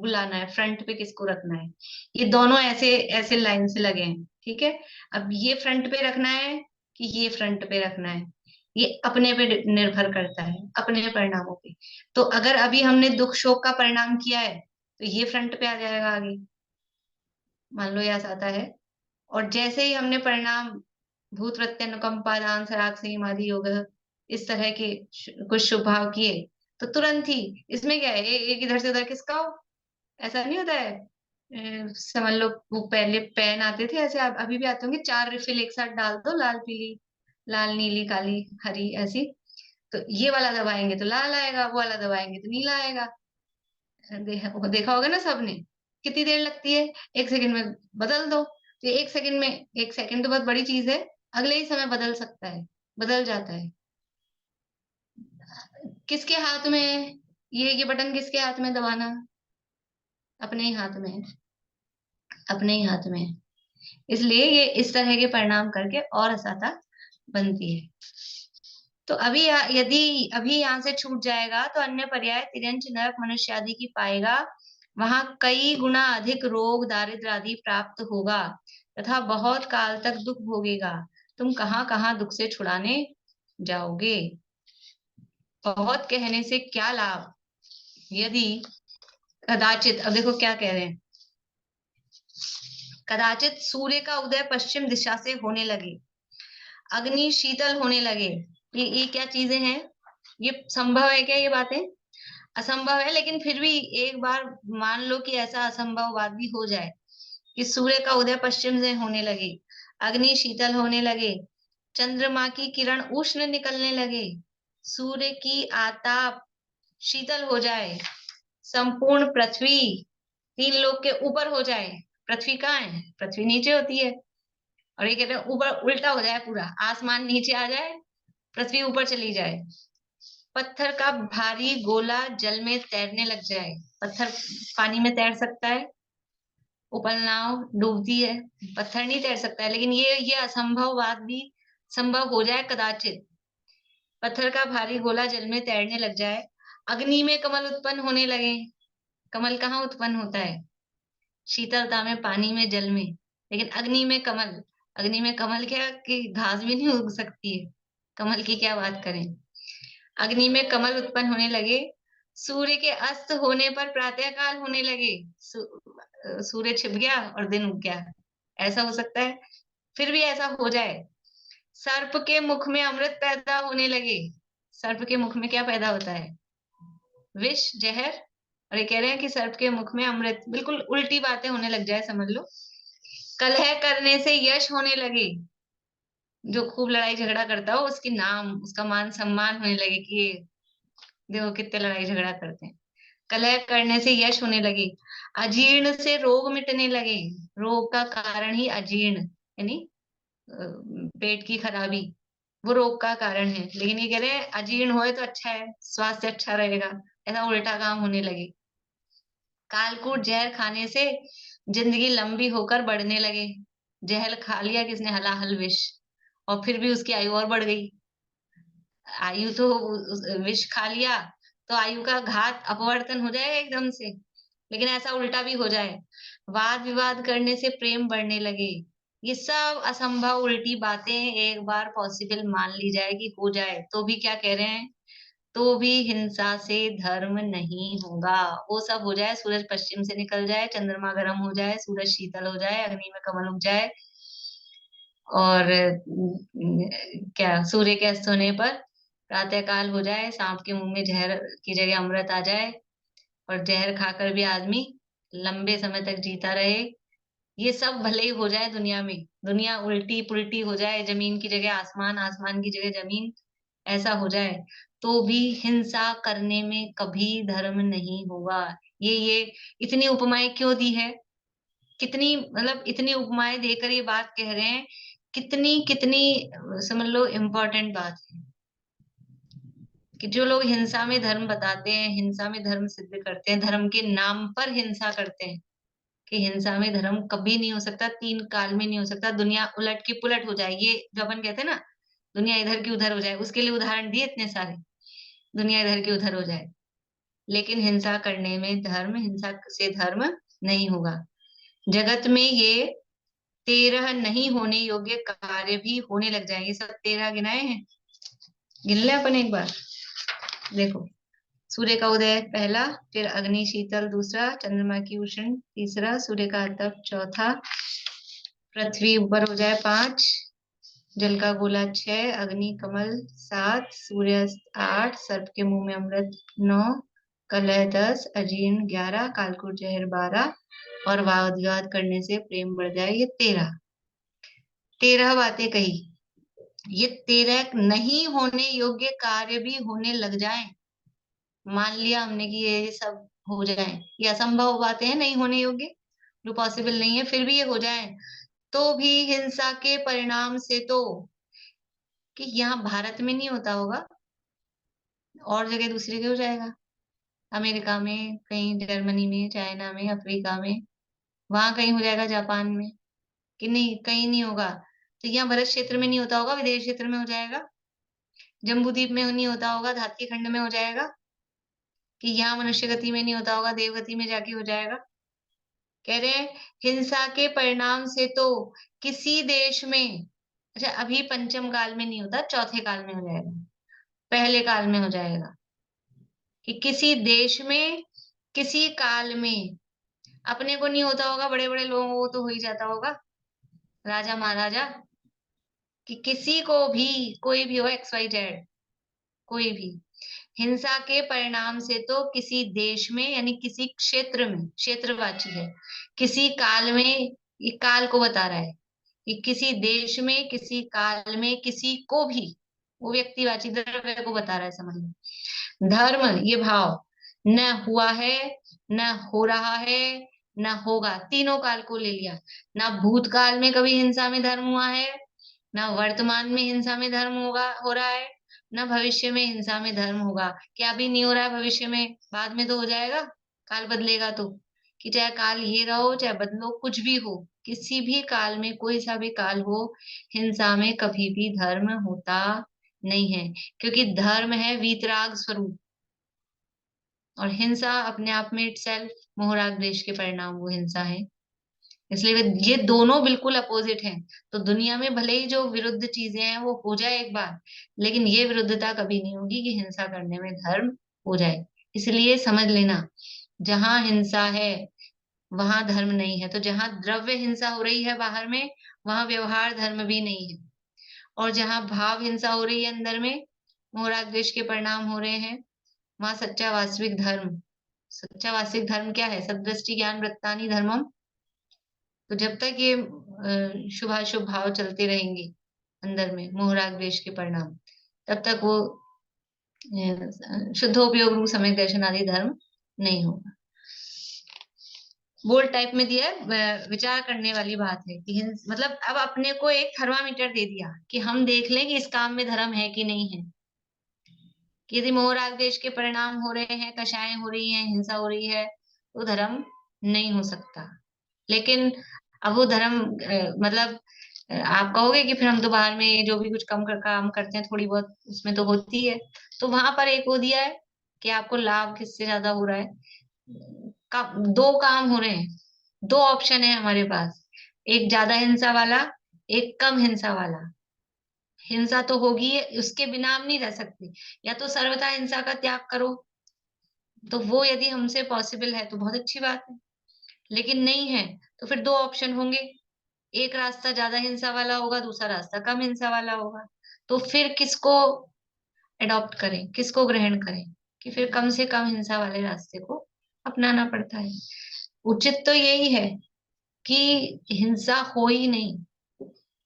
बुलाना है, फ्रंट पे किसको रखना है। ये दोनों ऐसे ऐसे लाइन से लगे हैं, ठीक है। अब ये फ्रंट पे रखना है कि ये फ्रंट पे रखना है, ये अपने पे निर्भर करता है, अपने परिणामों पे। तो अगर अभी हमने दुख शोक का परिणाम किया है, तो ये फ्रंट पे आ जाएगा आगे, मान लो यह आता है। और जैसे ही हमने परिणाम भूत प्रत्यनुकंपा दान सराग संयमादि योग इस तरह के कुछ शुभ भाव किए, तो तुरंत ही इसमें क्या है, एक इधर से उधर किसका हो, ऐसा नहीं होता है। समझ लो वो पहले पेन आते थे ऐसे, अभी भी आते होंगे, 4 रिफिल एक साथ डाल दो, लाल पीली, लाल नीली काली हरी ऐसी, तो ये वाला दबाएंगे तो लाल आएगा, वो वाला दबाएंगे तो नीला आएगा। देखा होगा ना सबने, कितनी देर लगती है, 1 सेकंड में बदल दो। तो 1 सेकंड में, 1 सेकंड तो बहुत बड़ी चीज है, अगले ही समय बदल सकता है, बदल जाता है। किसके हाथ में है ये बटन, किसके हाथ में दबाना? अपने ही हाथ में है, अपने ही हाथ में है। इसलिए ये इस तरह के परिणाम करके और असाता बनती है। तो अभी यदि अभी यहाँ से छूट जाएगा, तो अन्य पर्याय तिर्यंच नरक मनुष्य आदि की पाएगा, वहां कई गुना अधिक रोग दारिद्र आदि प्राप्त होगा, तथा बहुत काल तक दुख भोगेगा। तुम कहाँ कहाँ दुख से छुड़ाने जाओगे? बहुत कहने से क्या लाभ, यदि कदाचित, अब देखो क्या कह रहे हैं, कदाचित सूर्य का उदय पश्चिम दिशा से होने लगे, अग्नि शीतल होने लगे, ये क्या चीजें हैं? ये संभव है क्या? ये बातें असंभव है, लेकिन फिर भी एक बार मान लो कि ऐसा असंभव बात भी हो जाए कि सूर्य का उदय पश्चिम से होने लगे, अग्नि शीतल होने लगे, चंद्रमा की किरण उष्ण निकलने लगे, सूर्य की आताप शीतल हो जाए, संपूर्ण पृथ्वी 3 लोक के ऊपर हो जाए। पृथ्वी कहाँ है? पृथ्वी नीचे होती है। और ये कहते हैं ऊपर उल्टा हो जाए, पूरा आसमान नीचे आ जाए, पृथ्वी ऊपर चली जाए, पत्थर का भारी गोला जल में तैरने लग जाए। पत्थर पानी में तैर सकता है? उपल नाव डूबती है, पत्थर नहीं तैर सकता है। लेकिन ये असंभव बात भी संभव हो जाए कदाचित। पत्थर का भारी गोला जल में तैरने लग जाए, अग्नि में कमल उत्पन्न होने लगे। कमल कहाँ उत्पन्न होता है? शीतलता में, पानी में, जल में। लेकिन अग्नि में कमल, अग्नि में कमल क्या कि घास भी नहीं उग सकती है, कमल की क्या बात करें। अग्नि में कमल उत्पन्न होने लगे, सूर्य के अस्त होने पर प्रातःकाल होने लगे। सूर्य छिप गया और दिन उग गया, ऐसा हो सकता है? फिर भी ऐसा हो जाए। सर्प के मुख में अमृत पैदा होने लगे। सर्प के मुख में क्या पैदा होता है? विष, जहर। और ये कह रहे हैं कि सर्प के मुख में अमृत, बिल्कुल उल्टी बातें होने लग जाए, समझ लो। कलह करने से यश होने लगे। जो खूब लड़ाई झगड़ा करता हो उसकी नाम, उसका मान सम्मान होने लगे कि ये देखो कितने लड़ाई झगड़ा करते हैं। कलह करने से यश होने लगे, अजीर्ण से रोग मिटने लगे। रोग का कारण ही अजीर्ण, यानी पेट की खराबी, वो रोग का कारण है। लेकिन ये कह रहे हैं अजीर्ण होए तो अच्छा है, स्वास्थ्य अच्छा रहेगा, ऐसा उल्टा काम होने लगे। कालकूट जहर खाने से जिंदगी लंबी होकर बढ़ने लगे। जहर खा लिया किसने, हलाहल विष, और फिर भी उसकी आयु और बढ़ गई। आयु तो विष खा लिया तो आयु का घात अपवर्तन हो जाएगा एकदम से। लेकिन ऐसा उल्टा भी हो जाए। वाद विवाद करने से प्रेम बढ़ने लगे। ये सब असंभव उल्टी बातें एक बार पॉसिबल मान ली जाए कि हो जाए, तो भी क्या कह रहे हैं, तो भी हिंसा से धर्म नहीं होगा। वो सब हो जाए, सूरज पश्चिम से निकल जाए, चंद्रमा गर्म हो जाए, सूरज शीतल हो जाए, अग्नि में कमल उग जाए, और क्या सूर्य के अस्त होने पर प्रातः काल हो जाए, सांप के मुंह में जहर की जगह अमृत आ जाए, और जहर खाकर भी आदमी लंबे समय तक जीता रहे। ये सब भले ही हो जाए दुनिया में, दुनिया उल्टी पुल्टी हो जाए, जमीन की जगह आसमान, आसमान की जगह जमीन, ऐसा हो जाए, तो भी हिंसा करने में कभी धर्म नहीं होगा। ये इतनी उपमाएं क्यों दी है? कितनी, मतलब इतनी उपमाएं देकर ये बात कह रहे हैं, कितनी कितनी समझ लो इम्पोर्टेंट बात है कि जो लोग हिंसा में धर्म बताते हैं, हिंसा में धर्म सिद्ध करते हैं, धर्म के नाम पर हिंसा करते हैं, कि हिंसा में धर्म कभी नहीं हो सकता, 3 काल में नहीं हो सकता, दुनिया उलट की पुलट हो जाए। ये जो अपन कहते हैं ना, दुनिया इधर की उधर हो जाए, उसके लिए उदाहरण दिए इतने सारे, दुनिया इधर की उधर हो जाए। लेकिन हिंसा करने में धर्म, हिंसा से धर्म नहीं होगा। जगत में ये 13 नहीं होने योग्य कार्य भी होने लग जाएंगे। सब 13 गिनाए हैं, गिन ले अपन एक बार। देखो, सूर्य का उदय पहला, फिर अग्नि शीतल दूसरा, चंद्रमा की उष्ण तीसरा, सूर्य का तप चौथा, पृथ्वी ऊपर हो जाए 5, जल का गोला 6, अग्नि कमल 7, सूर्य 8, सर्प के मुंह में अमृत 9, कलह 10, अजीर्ण 11, कालकूट जहर 12, और वाद विवाद करने से प्रेम बढ़ जाए, ये 13 बातें कही। ये 13 नहीं होने योग्य कार्य भी होने लग जाए, मान लिया हमने कि ये सब हो जाए, ये असंभव बातें हैं, नहीं होने योग्य, जो पॉसिबल नहीं है, फिर भी ये हो जाए, तो भी हिंसा के परिणाम से, तो कि यहाँ भारत में नहीं होता होगा, और जगह दूसरी जगह हो जाएगा, अमेरिका में कहीं, जर्मनी में, चाइना में, अफ्रीका में, वहां कहीं हो जाएगा, जापान में, कि नहीं कहीं नहीं होगा। तो यहाँ भरत क्षेत्र में नहीं होता होगा, विदेश क्षेत्र में हो जाएगा, जम्बू द्वीप में नहीं होता होगा, धातकी खंड में हो जाएगा, कि यहाँ मनुष्य गति में नहीं होता होगा, देवगति में जाके हो जाएगा। कह रहे हैं हिंसा के परिणाम से तो किसी देश में, अच्छा अभी पंचम काल में नहीं होता, चौथे काल में हो जाएगा, पहले काल में हो जाएगा। कि किसी देश में किसी काल में, अपने को नहीं होता होगा, बड़े बड़े लोगों को तो हो ही जाता होगा, राजा महाराजा, कि किसी को भी, कोई भी हो, XYZ, कोई भी हिंसा के परिणाम से तो किसी देश में, यानी किसी क्षेत्र में, क्षेत्रवाची है, किसी काल में, ये काल को बता रहा है कि किसी देश में किसी काल में किसी को भी, वो व्यक्तिवाची द्रव्य को बता रहा है, समझ लो। धर्म, ये भाव, न हुआ है, न हो रहा है, न होगा, तीनों काल को ले लिया। ना भूतकाल में कभी हिंसा में धर्म हुआ है, ना वर्तमान में हिंसा में धर्म होगा, हो रहा है, ना भविष्य में हिंसा में धर्म होगा। क्या भी नहीं हो रहा है भविष्य में, बाद में तो हो जाएगा, काल बदलेगा तो, कि चाहे काल ये रहो चाहे बदलो, कुछ भी हो, किसी भी काल में, कोई सा भी काल हो, हिंसा में कभी भी धर्म होता नहीं है, क्योंकि धर्म है वीतराग स्वरूप, और हिंसा अपने आप में इटसेल्फ मोहराग देश के परिणाम वो हिंसा है। इसलिए ये दोनों बिल्कुल अपोजिट हैं। तो दुनिया में भले ही जो विरुद्ध चीजें हैं वो हो जाए एक बार, लेकिन ये विरुद्धता कभी नहीं होगी कि हिंसा करने में धर्म हो जाए। इसलिए समझ लेना, जहां हिंसा है वहां धर्म नहीं है, तो जहां द्रव्य हिंसा हो रही है बाहर में, वहां व्यवहार धर्म भी नहीं है। और जहां भाव हिंसा हो रही है अंदर में, मोहराग देश के परिणाम हो रहे हैं, वहां सच्चा वास्तविक धर्म, सच्चा वास्तविक धर्म क्या है? सद्दृष्टि ज्ञान वृत्तानि धर्मम। तो जब तक ये शुभाशुभ भाव चलते रहेंगे अंदर में, मोहराग द्वेष के परिणाम, तब तक वो शुद्धोपयोग रूप सम्यक दर्शन आदि धर्म नहीं होगा। बोल्ड टाइप में दिया है, विचार करने वाली बात है कि मतलब अब अपने को एक थर्मामीटर दे दिया कि हम देख लें कि इस काम में धर्म है कि नहीं है, कि यदि मोहराग देश के परिणाम हो रहे हैं, कषायें हो रही हैं, हिंसा हो रही है, तो धर्म नहीं हो सकता। लेकिन अब वो धर्म मतलब आप कहोगे कि फिर हम तो बाहर में जो भी कुछ काम करते हैं थोड़ी बहुत उसमें तो होती है, तो वहां पर एक वो दिया है कि आपको लाभ किससे ज्यादा हो रहा है। दो काम हो रहे हैं, दो ऑप्शन है हमारे पास, एक ज्यादा हिंसा वाला, एक कम हिंसा वाला। हिंसा तो होगी, उसके बिना हम नहीं रह सकते, या तो सर्वथा हिंसा का त्याग करो, तो वो यदि हमसे पॉसिबल है तो बहुत अच्छी बात है, लेकिन नहीं है तो फिर दो ऑप्शन होंगे, एक रास्ता ज्यादा हिंसा वाला होगा, दूसरा रास्ता कम हिंसा वाला होगा। तो फिर किसको अडॉप्ट करें, किसको ग्रहण करें? कि फिर कम से कम हिंसा वाले रास्ते को अपनाना पड़ता है। उचित तो यही है कि हिंसा हो ही नहीं,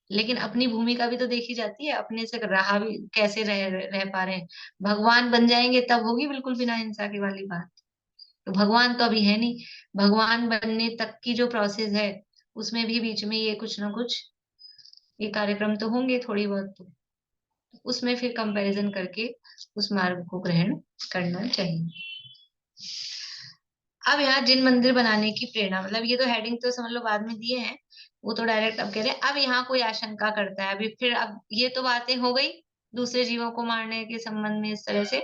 लेकिन अपनी भूमिका भी तो देखी जाती है, अपने से रहा भी कैसे रह पा रहे हैं। भगवान बन जाएंगे तब होगी बिल्कुल बिना हिंसा की वाली बात। तो भगवान तो अभी है नहीं, भगवान बनने तक की जो प्रोसेस है उसमें भी बीच में ये कुछ ना कुछ ये कार्यक्रम तो होंगे थोड़ी बहुत, तो उसमें फिर कंपैरिजन करके उस मार्ग को ग्रहण करना चाहिए। अब यहाँ जिन मंदिर बनाने की प्रेरणा, मतलब ये तो हेडिंग तो समझ लो बाद में दिए हैं, वो तो डायरेक्ट अब कह रहे हैं। अब यहाँ कोई आशंका करता है अभी फिर, अब ये तो बातें हो गई दूसरे जीवों को मारने के संबंध में इस तरह से।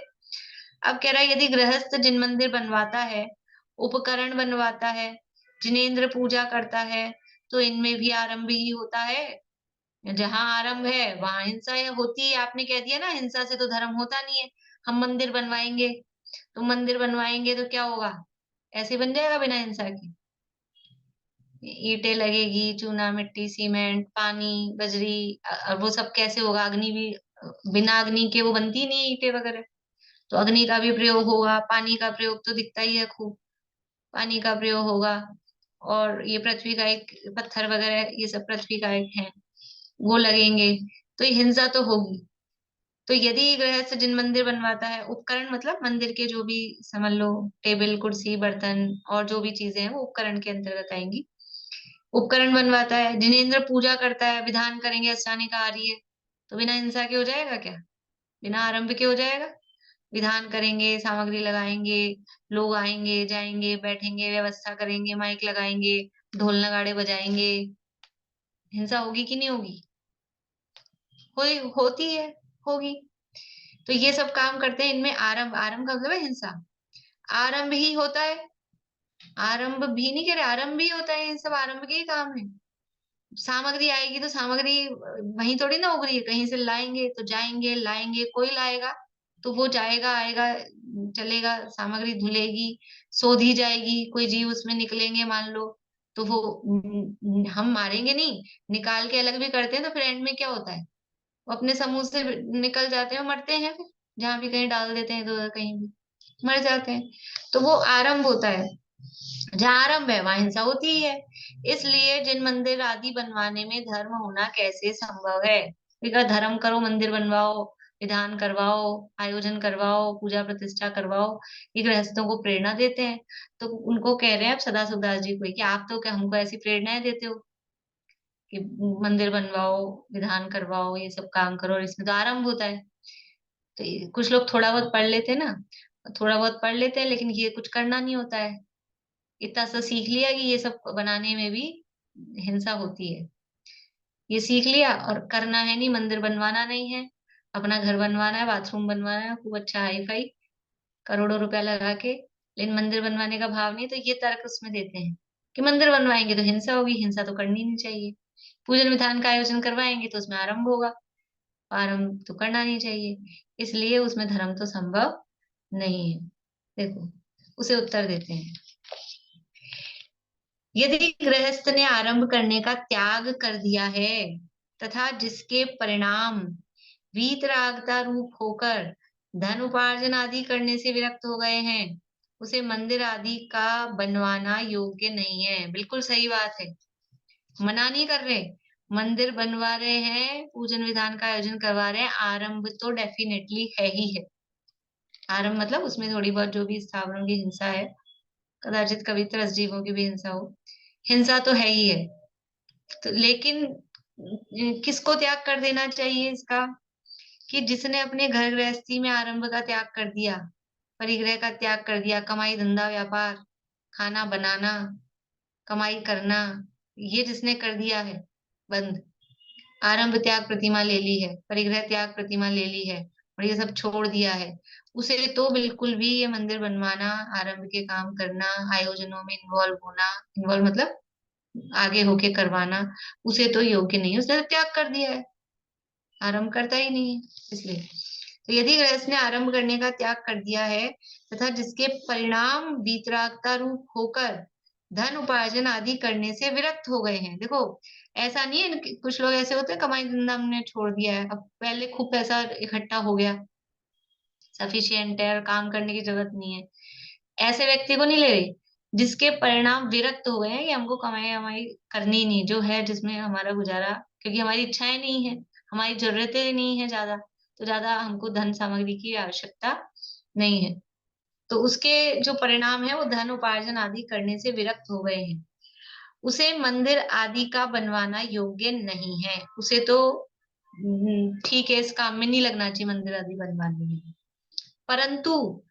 अब कह रहा है यदि गृहस्थ जिन मंदिर बनवाता है, उपकरण बनवाता है, जिनेंद्र पूजा करता है, तो इनमें भी आरंभ ही होता है। जहां आरंभ है वहां हिंसा होती है। आपने कह दिया ना, हिंसा से तो धर्म होता नहीं है। हम मंदिर बनवाएंगे, तो मंदिर बनवाएंगे तो क्या होगा? ऐसे बन जाएगा बिना हिंसा के? ईंटें लगेगी, चूना मिट्टी सीमेंट पानी बजरी, और वो सब कैसे होगा? अग्नि भी, बिना अग्नि के वो बनती नहीं ईंटें वगैरह। तो अग्नि का भी प्रयोग होगा, पानी का प्रयोग तो दिखता ही है खूब, पानी का प्रयोग होगा। और ये पृथ्वी का एक पत्थर वगैरह, ये सब पृथ्वी का एक है, वो लगेंगे, तो ये हिंसा तो होगी। तो यदि गृहस्थ जिन मंदिर बनवाता है, उपकरण मतलब मंदिर के जो भी समझ लो, टेबल कुर्सी बर्तन और जो भी चीजें हैं वो उपकरण के अंतर्गत आएंगी। उपकरण बनवाता है, जिनेंद्र पूजा करता है, विधान करेंगे अष्टानी का आर्य, तो बिना हिंसा के हो जाएगा क्या? बिना आरंभ के हो जाएगा? विधान करेंगे, सामग्री लगाएंगे, लोग आएंगे जाएंगे बैठेंगे, व्यवस्था करेंगे, माइक लगाएंगे, ढोल नगाड़े बजाएंगे, हिंसा होगी कि नहीं होगी? होती है, होगी। तो ये सब काम करते हैं, इनमें आरंभ, आरंभ का मतलब है हिंसा, आरंभ ही होता है। आरंभ भी नहीं कह रहे, आरंभ भी होता है, इन सब आरंभ के ही काम है। सामग्री आएगी तो सामग्री वहीं थोड़ी ना उग रही है, कहीं से लाएंगे तो जाएंगे, लाएंगे, कोई लाएगा तो वो जाएगा आएगा, चलेगा, सामग्री धुलेगी, शोधी जाएगी, कोई जीव उसमें निकलेंगे मान लो, तो वो हम मारेंगे नहीं, निकाल के अलग भी करते हैं, तो फिर एंड में क्या होता है, वो अपने समूह से निकल जाते हैं, मरते हैं, फिर जहां भी कहीं डाल देते हैं, इधर कहीं भी मर जाते हैं। तो वो आरंभ होता है, जहाँ आरंभ है वहां हिंसा होती ही है। इसलिए जिन मंदिर आदि बनवाने में धर्म होना कैसे संभव है? बिका धर्म करो, मंदिर बनवाओ, विधान करवाओ, आयोजन करवाओ, पूजा प्रतिष्ठा करवाओ, ये गृहस्थों को प्रेरणा देते हैं। तो उनको कह रहे हैं अब सदाशिवदास जी को कि आप तो क्या हमको ऐसी प्रेरणाएं देते हो कि मंदिर बनवाओ, विधान करवाओ, ये सब काम करो, और इसमें तो आरंभ होता है। तो कुछ लोग थोड़ा बहुत पढ़ लेते हैं ना, थोड़ा बहुत पढ़ लेते हैं, लेकिन ये कुछ करना नहीं होता है। इतना सा सीख लिया कि ये सब बनाने में भी हिंसा होती है, ये सीख लिया, और करना है नहीं, मंदिर बनवाना नहीं है, अपना घर बनवाना है, बाथरूम बनवाना है खूब अच्छा हाई फाई, करोड़ों रुपया लगा के, लेकिन मंदिर बनवाने का भाव नहीं। तो ये तर्क उसमें देते हैं कि मंदिर बनवाएंगे तो हिंसा होगी, हिंसा तो करनी नहीं चाहिए। पूजन विधान का आयोजन करवाएंगे तो उसमें आरंभ होगा, आरंभ तो करना नहीं चाहिए, इसलिए उसमें धर्म तो संभव नहीं है। देखो, उसे उत्तर देते हैं, यदि गृहस्थ ने आरंभ करने का त्याग कर दिया है तथा जिसके परिणाम वीतरागता रूप होकर धन उपार्जन आदि करने से विरक्त हो गए हैं, उसे मंदिर आदि का बनवाना योग्य नहीं है। बिल्कुल सही बात है, मना नहीं कर रहे, मंदिर बनवा रहे हैं, पूजन विधान का आयोजन करवा रहे हैं, आरंभ तो डेफिनेटली है ही है। आरंभ मतलब उसमें थोड़ी बहुत जो भी स्थावरों की हिंसा है, कदाचित कभी त्रस्त जीवों की भी हिंसा हो, हिंसा तो है ही है। तो लेकिन किसको त्याग कर देना चाहिए इसका, कि जिसने अपने घर गृहस्थी में आरंभ का त्याग कर दिया, परिग्रह का त्याग कर दिया, कमाई धंधा व्यापार, खाना बनाना, कमाई करना, ये जिसने कर दिया है बंद, आरंभ त्याग प्रतिमा ले ली है, परिग्रह त्याग प्रतिमा ले ली है, और ये सब छोड़ दिया है, उसे तो बिल्कुल भी ये मंदिर बनवाना, आरंभ के काम करना, आयोजनों में इन्वॉल्व होना, इन्वॉल्व मतलब आगे होके करवाना, उसे तो योग्य नहीं है, उसने तो त्याग कर दिया है, आरंभ करता ही नहीं है। इसलिए तो यदि गृहस्थ ने आरंभ करने का त्याग कर दिया है तथा जिसके परिणाम वीतरागता रूप होकर धन उपार्जन आदि करने से विरक्त हो गए हैं। देखो, ऐसा नहीं है कि कुछ लोग ऐसे होते हैं, कमाई धंधा हमने छोड़ दिया है, अब पहले खूब पैसा इकट्ठा हो गया, सफिशियंट है और काम करने की जरूरत नहीं है, ऐसे व्यक्ति को नहीं ले रही, जिसके परिणाम विरक्त हो गए हैं कि हमको कमाई वमाई करनी ही नहीं, जो है जिसमें हमारा गुजारा, क्योंकि हमारी इच्छाएं नहीं है, हमारी जरूरतें नहीं है ज्यादा, तो ज्यादा हमको धन सामग्री की आवश्यकता नहीं है, तो उसके जो परिणाम है वो धन उपार्जन आदि करने से विरक्त हो गए हैं, उसे मंदिर आदि का बनवाना योग्य नहीं है, उसे तो ठीक है, इस काम में नहीं लगना चाहिए मंदिर आदि बनवाने में। परंतु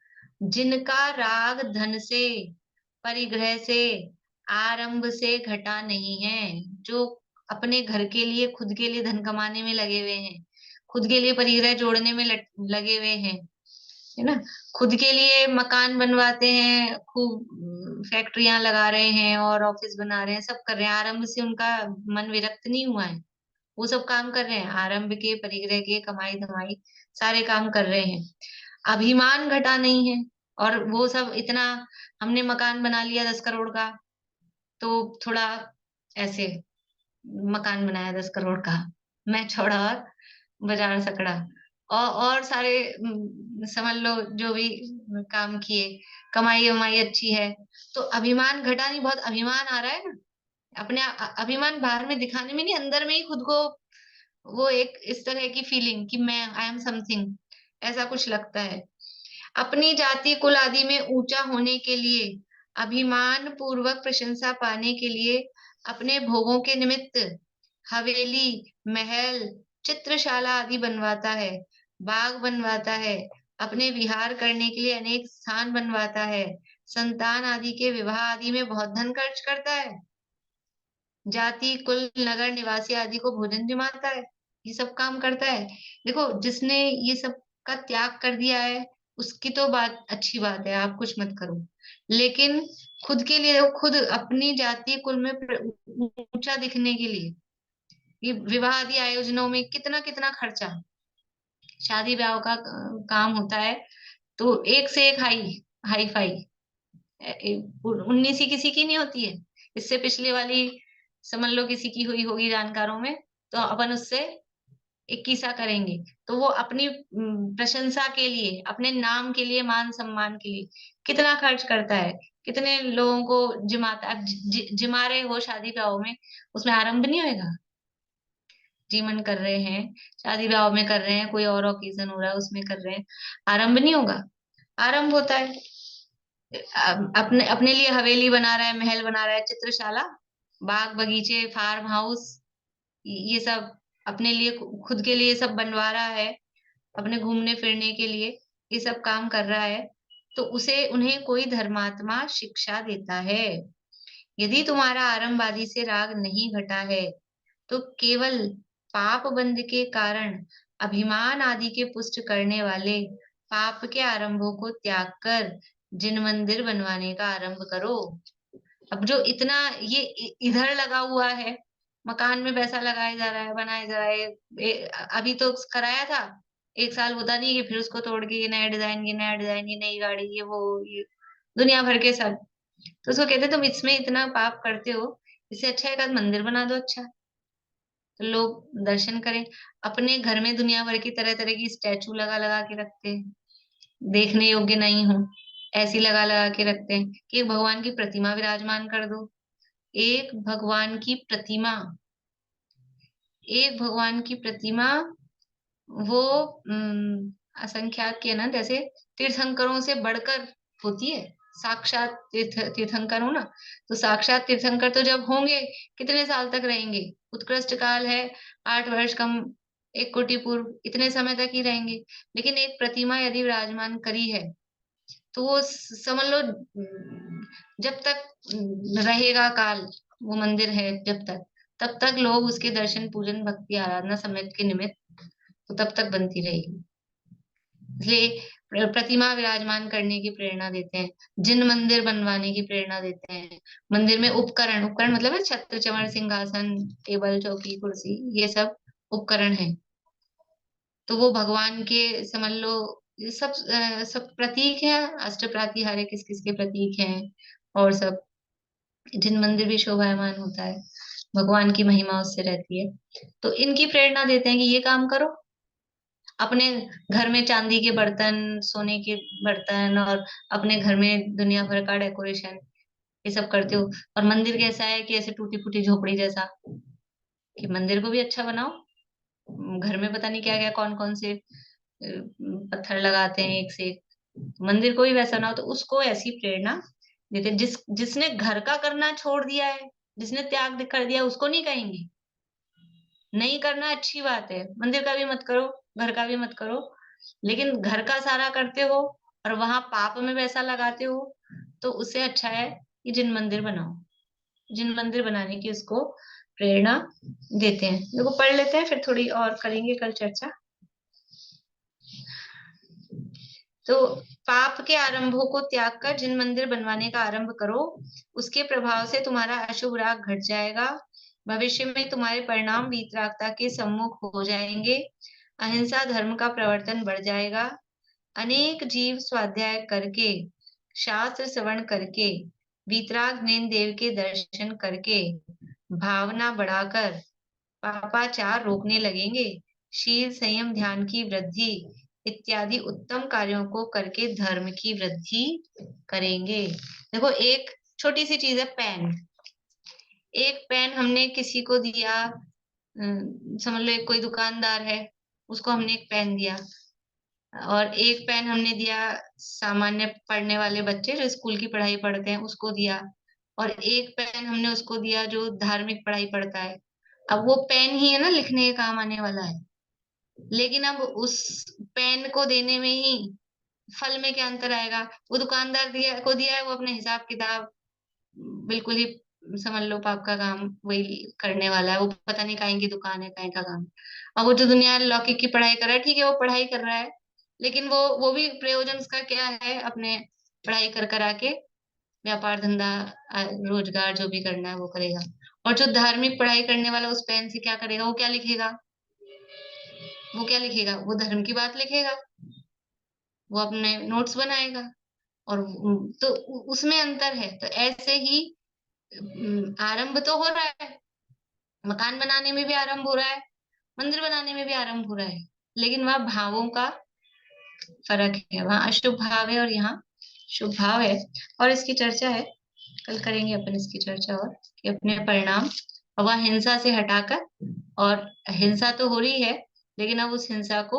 जिनका राग धन से, परिग्रह से, आरंभ से घटा नहीं है, जो अपने घर के लिए, खुद के लिए धन कमाने में लगे हुए हैं, खुद के लिए परिग्रह जोड़ने में लगे हुए हैं, है ना, खुद के लिए मकान बनवाते हैं, खूब फैक्ट्रियां लगा रहे हैं और ऑफिस बना रहे हैं, सब कर रहे हैं, आरंभ से उनका मन विरक्त नहीं हुआ है, वो सब काम कर रहे हैं, आरंभ के, परिग्रह के, कमाई धमाई सारे काम कर रहे हैं, अभिमान घटा नहीं है। और वो सब इतना, हमने मकान बना लिया 10 करोड़ का, तो थोड़ा ऐसे मकान बनाया 10 करोड़ का, मैं छोड़ा और बाजार सकड़ा, और सारे समझ लो जो भी काम किए, कमाई वमाई अच्छी है, तो अभिमान घटा नहीं, बहुत अभिमान आ रहा है ना, अपने अभिमान बाहर में दिखाने में नहीं, अंदर में ही खुद को वो एक इस तरह की फीलिंग कि मैं आई एम समथिंग, ऐसा कुछ लगता है। अपनी जाति कुल आदि में ऊंचा होने के लिए, अभिमान पूर्वक प्रशंसा पाने के लिए, अपने भोगों के निमित्त हवेली, महल, चित्रशाला आदि बनवाता है, बाग बनवाता है, अपने विहार करने के लिए अनेक स्थान बनवाता है, संतान आदि के विवाह आदि में बहुत धन खर्च करता है, जाति कुल नगर निवासी आदि को भोजन जमाता है, ये सब काम करता है। देखो, जिसने ये सब का त्याग कर दिया है, उसकी तो बात अच्छी बात है, आप कुछ मत करो, लेकिन खुद के लिए, खुद अपनी जाति कुल में ऊंचा दिखने के लिए ये विवाह आदि आयोजनों में कितना कितना खर्चा, शादी ब्याह का काम होता है, तो एक से एक हाई फाई 19 ही किसी की नहीं होती है। इससे पिछले वाली समझ लो किसी की हुई होगी जानकारों में, तो अपन उससे 21 करेंगे। तो वो अपनी प्रशंसा के लिए, अपने नाम के लिए, मान सम्मान के लिए कितना खर्च करता है, कितने लोगों को जिमाता। अब जिमा रहे हो शादी ब्याह में, उसमें आरंभ नहीं होएगा? जीवन कर रहे हैं, शादी ब्याह में कर रहे हैं, कोई और ओकेजन हो रहा है उसमें कर रहे हैं, आरंभ नहीं होगा? आरंभ होता है। अपने अपने लिए हवेली बना रहा है, महल बना रहा है, चित्रशाला, बाग बगीचे, फार्म हाउस, ये सब अपने लिए, खुद के लिए सब बनवा रहा है, अपने घूमने फिरने के लिए ये सब काम कर रहा है। तो उसे उन्हें कोई धर्मात्मा शिक्षा देता है। यदि तुम्हारा आरंभ आदि से राग नहीं घटा है, तो केवल पाप बंध के कारण अभिमान आदि के पुष्ट करने वाले पाप के आरंभों को त्याग कर जिन मंदिर बनवाने का आरंभ करो। अब जो इतना ये इधर लगा हुआ है, मकान में पैसा लगाया जा रहा है, बनाया जा रहा है, अभी तो कराया था, 1 साल होता नहीं कि फिर उसको तोड़ के ये नया डिजाइन, ये नया डिजाइन, ये नई गाड़ी, ये वो, ये दुनिया भर के सब। तो उसको कहते तुम इसमें इतना पाप करते हो, इससे अच्छा एक आध मंदिर बना दो अच्छा, तो लोग दर्शन करें। अपने घर में दुनिया भर की तरह तरह की स्टैचू लगा लगा के रखते हैं, देखने योग्य नहीं हो, ऐसी लगा लगा के रखते हैं कि एक भगवान की प्रतिमा विराजमान कर दो। एक भगवान की प्रतिमा, एक भगवान की प्रतिमा, वो असंख्यात के ना, जैसे तीर्थंकरों से बढ़कर होती है। साक्षात तीर्थंकर हो ना, तो साक्षात तीर्थंकर तो जब होंगे कितने साल तक रहेंगे? उत्कृष्ट काल है 8 वर्ष कम 1 कोटि पूर्व, इतने समय तक ही रहेंगे। लेकिन एक प्रतिमा यदि विराजमान करी है, तो वो समझ लो जब तक रहेगा काल, वो मंदिर है जब तक, तब तक लोग उसके दर्शन पूजन भक्ति आराधना समेत के निमित्त तो तब तक बनती रहेगी। इसलिए प्रतिमा विराजमान करने की प्रेरणा देते हैं, जिन मंदिर बनवाने की प्रेरणा देते हैं। मंदिर में उपकरण, उपकरण मतलब है छत्र चमर सिंहासन टेबल चौकी कुर्सी, ये सब उपकरण है। तो वो भगवान के समझ लो ये सब सब प्रतीक हैं, अष्ट प्रातिहार्य किस किस के प्रतीक हैं, और सब जिन मंदिर भी शोभायमान होता है, भगवान की महिमा उससे रहती है। तो इनकी प्रेरणा देते हैं कि ये काम करो। अपने घर में चांदी के बर्तन, सोने के बर्तन, और अपने घर में दुनिया भर का डेकोरेशन, ये सब करते हो। और मंदिर कैसा है कि ऐसे टूटी फूटी झोपड़ी जैसा, कि मंदिर को भी अच्छा बनाओ। घर में पता नहीं क्या क्या कौन कौन से पत्थर लगाते हैं एक से एक, मंदिर को भी वैसा ना हो। तो उसको ऐसी प्रेरणा देते हैं। जिसने घर का करना छोड़ दिया है, जिसने त्याग कर दिया, उसको नहीं कहेंगे। नहीं करना अच्छी बात है, मंदिर का भी मत करो, घर का भी मत करो, लेकिन घर का सारा करते हो और वहां पाप में पैसा लगाते हो, तो उससे अच्छा है कि जिन मंदिर बनाओ। जिन मंदिर बनाने की उसको प्रेरणा देते हैं। देखो पढ़ लेते हैं, फिर थोड़ी और करेंगे कल चर्चा। तो पाप के आरंभों को त्याग कर जिन मंदिर बनवाने का आरंभ करो, उसके प्रभाव से तुम्हारा अशुभ राग घट जाएगा। भविष्य में तुम्हारे परिणाम वीतरागता के सम्मुख हो जाएंगे। अहिंसा धर्म का प्रवर्तन बढ़ जाएगा। अनेक जीव स्वाध्याय करके, शास्त्र श्रवण करके, वीतराग नैन देव के दर्शन करके, भावना बढ़ाकर पापाचार रोकने लगेंगे। शील संयम ध्यान की वृद्धि इत्यादि उत्तम कार्यों को करके धर्म की वृद्धि करेंगे। देखो एक छोटी सी चीज है, पेन। एक पेन हमने किसी को दिया, समझ लो एक कोई दुकानदार है, उसको हमने एक पेन दिया, और एक पेन हमने दिया सामान्य पढ़ने वाले बच्चे जो स्कूल की पढ़ाई पढ़ते हैं उसको दिया, और एक पेन हमने उसको दिया जो धार्मिक पढ़ाई पढ़ता है। अब वो पेन ही है ना लिखने के काम आने वाला है, लेकिन अब उस पेन को देने में ही फल में क्या अंतर आएगा? वो दुकानदार दिया है, वो अपने हिसाब किताब बिल्कुल ही समझ लो पाप का काम वही करने वाला है, वो पता नहीं काहे की दुकान है, काहे का काम। और वो जो दुनिया लौकिक की पढ़ाई कर रहा है, ठीक है वो पढ़ाई कर रहा है, लेकिन वो भी प्रयोजन उसका क्या है? अपने पढ़ाई कर करा के व्यापार धंधा रोजगार जो भी करना है वो करेगा। और जो धार्मिक पढ़ाई करने वाला उस पेन से क्या करेगा? वो क्या लिखेगा? वो क्या लिखेगा? वो धर्म की बात लिखेगा। वो अपने नोट्स बनाएगा। और तो उसमें अंतर है। तो ऐसे ही आरंभ तो हो रहा है, मकान बनाने में भी आरंभ हो रहा है, मंदिर बनाने में भी आरंभ हो रहा है, लेकिन वहां भावों का फर्क है। वहां अशुभ भाव है और यहाँ शुभ भाव है। और इसकी चर्चा है, कल करेंगे अपन इसकी चर्चा, और कि अपने परिणाम वह हिंसा से हटाकर, और हिंसा तो हो रही है लेकिन अब उस हिंसा को,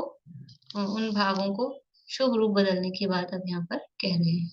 उन भावों को शुभ रूप बदलने की बात अब यहाँ पर कह रहे हैं।